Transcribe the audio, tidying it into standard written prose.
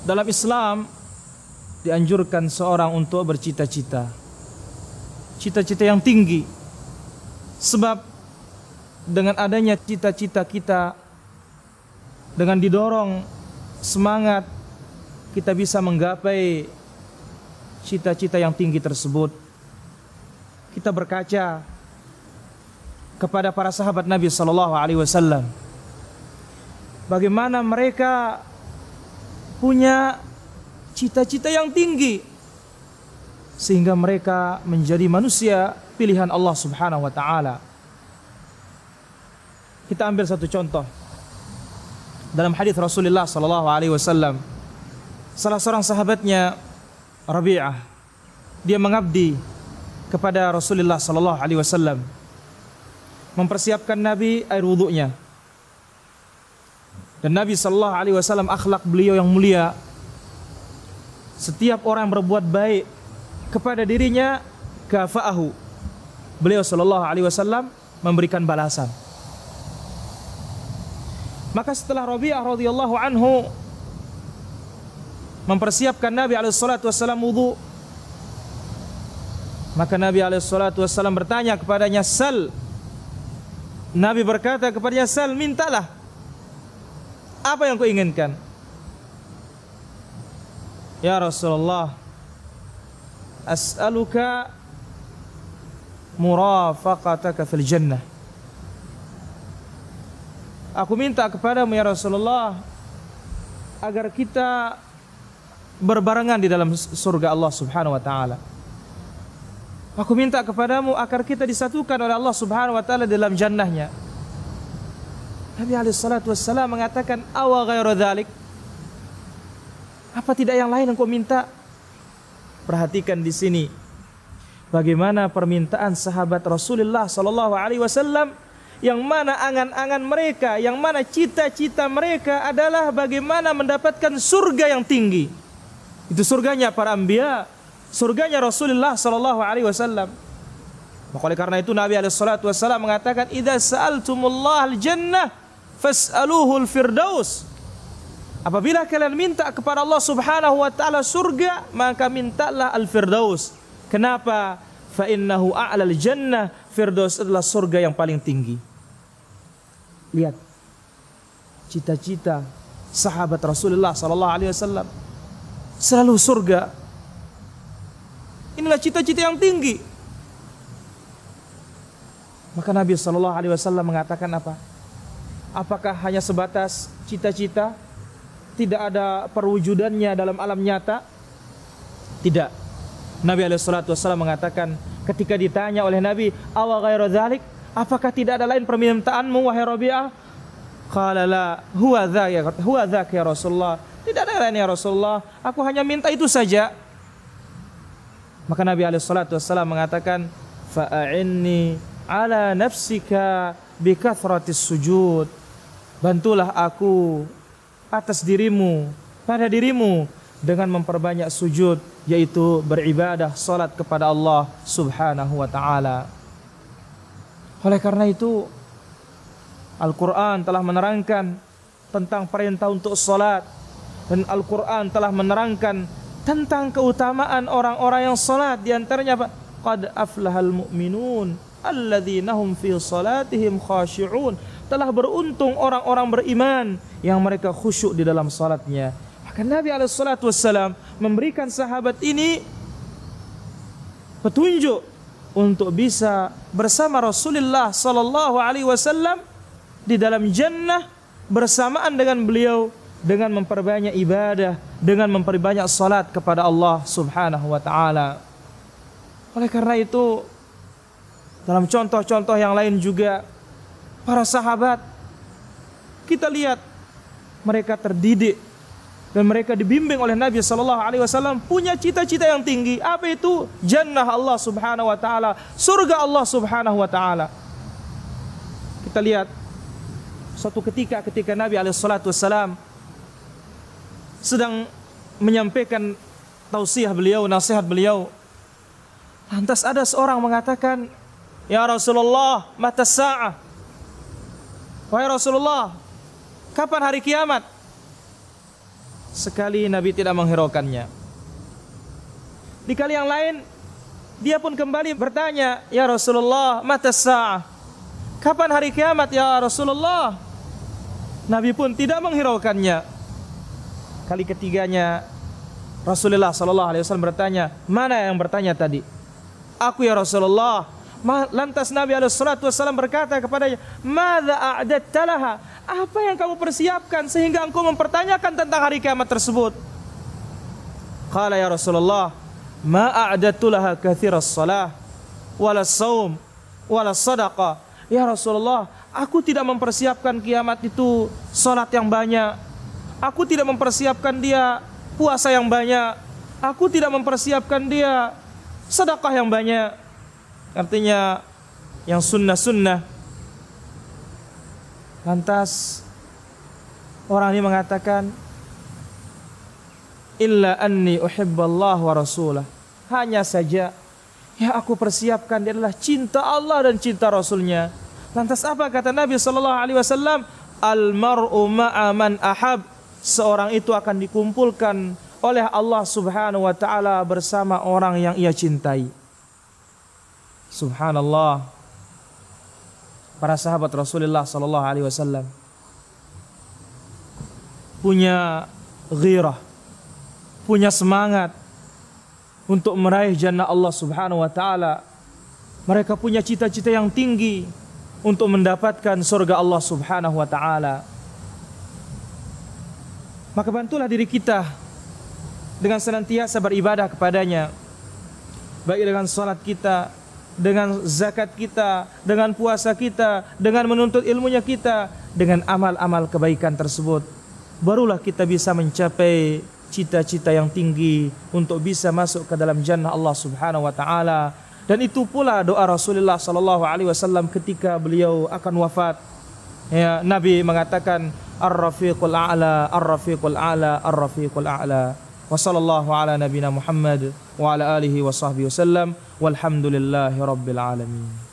Dalam Islam dianjurkan seorang untuk bercita-cita, cita-cita yang tinggi. Sebab dengan adanya cita-cita kita, dengan didorong semangat, kita bisa menggapai cita-cita yang tinggi tersebut. Kita berkaca kepada para sahabat Nabi sallallahu alaihi wasallam, bagaimana mereka punya cita-cita yang tinggi sehingga mereka menjadi manusia pilihan Allah Subhanahu wa taala. Kita ambil satu contoh dalam hadis Rasulullah sallallahu alaihi wasallam. Salah seorang sahabatnya, Rabi'ah, dia mengabdi kepada Rasulullah sallallahu alaihi wasallam, mempersiapkan Nabi air wudunya. Dan Nabi sallallahu alaihi wasallam, akhlak beliau yang mulia, setiap orang yang berbuat baik kepada dirinya, kafa'ahu, beliau sallallahu alaihi wasallam memberikan balasan. Maka setelah Rabi'ah radhiyallahu anhu mempersiapkan Nabi alaihi salatu wasallam wudu, maka Nabi alaihi salatu wasallam bertanya kepadanya, "Sal." Nabi berkata kepadanya, "Sal, mintalah. Apa yang kau inginkan?" "Ya Rasulullah, as'aluka murafaqataka fil jannah." Aku minta kepadamu ya Rasulullah agar kita berbarengan di dalam surga Allah Subhanahu wa taala. Aku minta kepadamu agar kita disatukan oleh Allah Subhanahu wa taala dalam jannahnya. Nabi alaihi salatu wassalam mengatakan, "Awa ghairu dzalik?" Apa tidak yang lain yang kau minta? Perhatikan di sini bagaimana permintaan sahabat Rasulullah sallallahu alaihi wasallam, yang mana angan-angan mereka, yang mana cita-cita mereka adalah bagaimana mendapatkan surga yang tinggi. Itu surganya para anbiya, surganya Rasulullah sallallahu alaihi wasallam. Maka oleh karena itu Nabi alaihi salatu wasallam mengatakan, "Idza sa'altumullah al-jannah fas'aluhu al-firdaus." Apabila kalian minta kepada Allah Subhanahu wa taala surga, maka mintalah al-firdaus. Kenapa? Fa innahu a'lal jannah. Firdaus adalah surga yang paling tinggi. Lihat cita-cita sahabat Rasulullah sallallahu alaihi wasallam, selalu surga. Inilah cita-cita yang tinggi. Maka Nabi sallallahu alaihi wasallam mengatakan apa? Apakah hanya sebatas cita-cita, tidak ada perwujudannya dalam alam nyata? Tidak. Nabi alaihi salatu wasallam mengatakan ketika ditanya oleh Nabi, "Awa ghairu dzalik?" Apakah tidak ada lain permintaanmu wahai Rabi'ah? Qala la, huwa dzaka ya Rasulullah. Tidak ada lain ya Rasulullah, aku hanya minta itu saja. Maka Nabi alaihi salatu wasallam mengatakan, "Fa'inni ala nafsika bi kathratis sujud." Bantulah aku atas dirimu, pada dirimu dengan memperbanyak sujud, yaitu beribadah, salat kepada Allah Subhanahu wa taala. Oleh karena itu Al-Quran telah menerangkan tentang perintah untuk salat, dan Al-Quran telah menerangkan tentang keutamaan orang-orang yang salat. Di antaranya apa? Qad aflahal mu'minun alladzina hum fi salatihim khashi'un. Telah beruntung orang-orang beriman yang mereka khusyuk di dalam salatnya. Maka Nabi alaihi salatu wassalam memberikan sahabat ini petunjuk untuk bisa bersama Rasulullah sallallahu alaihi wasallam di dalam jannah bersamaan dengan beliau, dengan memperbanyak ibadah, dengan memperbanyak salat kepada Allah Subhanahu wa taala. Oleh karena itu, dalam contoh-contoh yang lain juga para sahabat, kita lihat mereka terdidik dan mereka dibimbing oleh Nabi sallallahu alaihi wasallam punya cita-cita yang tinggi. Apa itu? Jannah Allah Subhanahu wa taala, surga Allah Subhanahu wa taala. Kita lihat suatu ketika Nabi alaihi salatu wasallam sedang menyampaikan tausiah beliau, nasihat beliau. Lantas ada seorang mengatakan, "Ya Rasulullah, mata sa'ah?" Wahai Rasulullah, kapan hari kiamat? sekali Nabi tidak menghiraukannya. Di kali yang lain dia pun kembali bertanya, "Ya Rasulullah, mata sa'ah?" Kapan hari kiamat ya Rasulullah? Nabi pun tidak menghiraukannya. Kali ketiganya Rasulullah sallallahu alaihi wasallam bertanya, "Mana yang bertanya tadi?" "Aku ya Rasulullah." Lantas Nabi alaihi salatu wasallam berkata kepadanya, "Madza a'dadta laha?" Apa yang kamu persiapkan sehingga engkau mempertanyakan tentang hari kiamat tersebut? Qala ya Rasulullah, "Ma a'dadtu laha katsiras shalah wala shaum wala shadaqah." Ya Rasulullah, aku tidak mempersiapkan kiamat itu salat yang banyak. Aku tidak mempersiapkan dia puasa yang banyak. Aku tidak mempersiapkan dia sedekah yang banyak. Artinya yang sunnah-sunnah. Lantas orang ini mengatakan, "Illa anni uhibballah wa rasulah." Hanya saja yang aku persiapkan dia adalah cinta Allah dan cinta Rasulnya. Lantas apa kata Nabi sallallahu alaihi wasallam? "Al-mar'u ma'a man ahab." Seorang itu akan dikumpulkan oleh Allah Subhanahu wa taala bersama orang yang ia cintai. Subhanallah. Para sahabat Rasulullah sallallahu alaihi wasallam punya ghirah, punya semangat untuk meraih jannah Allah Subhanahu wa taala. Mereka punya cita-cita yang tinggi untuk mendapatkan surga Allah Subhanahu wa taala. Maka bantulah diri kita dengan senantiasa beribadah kepadanya, baik dengan salat kita, dengan zakat kita, dengan puasa kita, dengan menuntut ilmunya kita, dengan amal-amal kebaikan tersebut. Barulah kita bisa mencapai cita-cita yang tinggi untuk bisa masuk ke dalam jannah Allah Subhanahu wa taala. Dan itu pula doa Rasulullah sallallahu alaihi wasallam ketika beliau akan wafat. Ya, Nabi mengatakan ar-rafiqul a'la, ar-rafiqul a'la, ar-rafiqul a'la. Wa sallallahu ala nabina Muhammad wa ala alihi wa sahbihi wasallam walhamdulillahi rabbil alamin.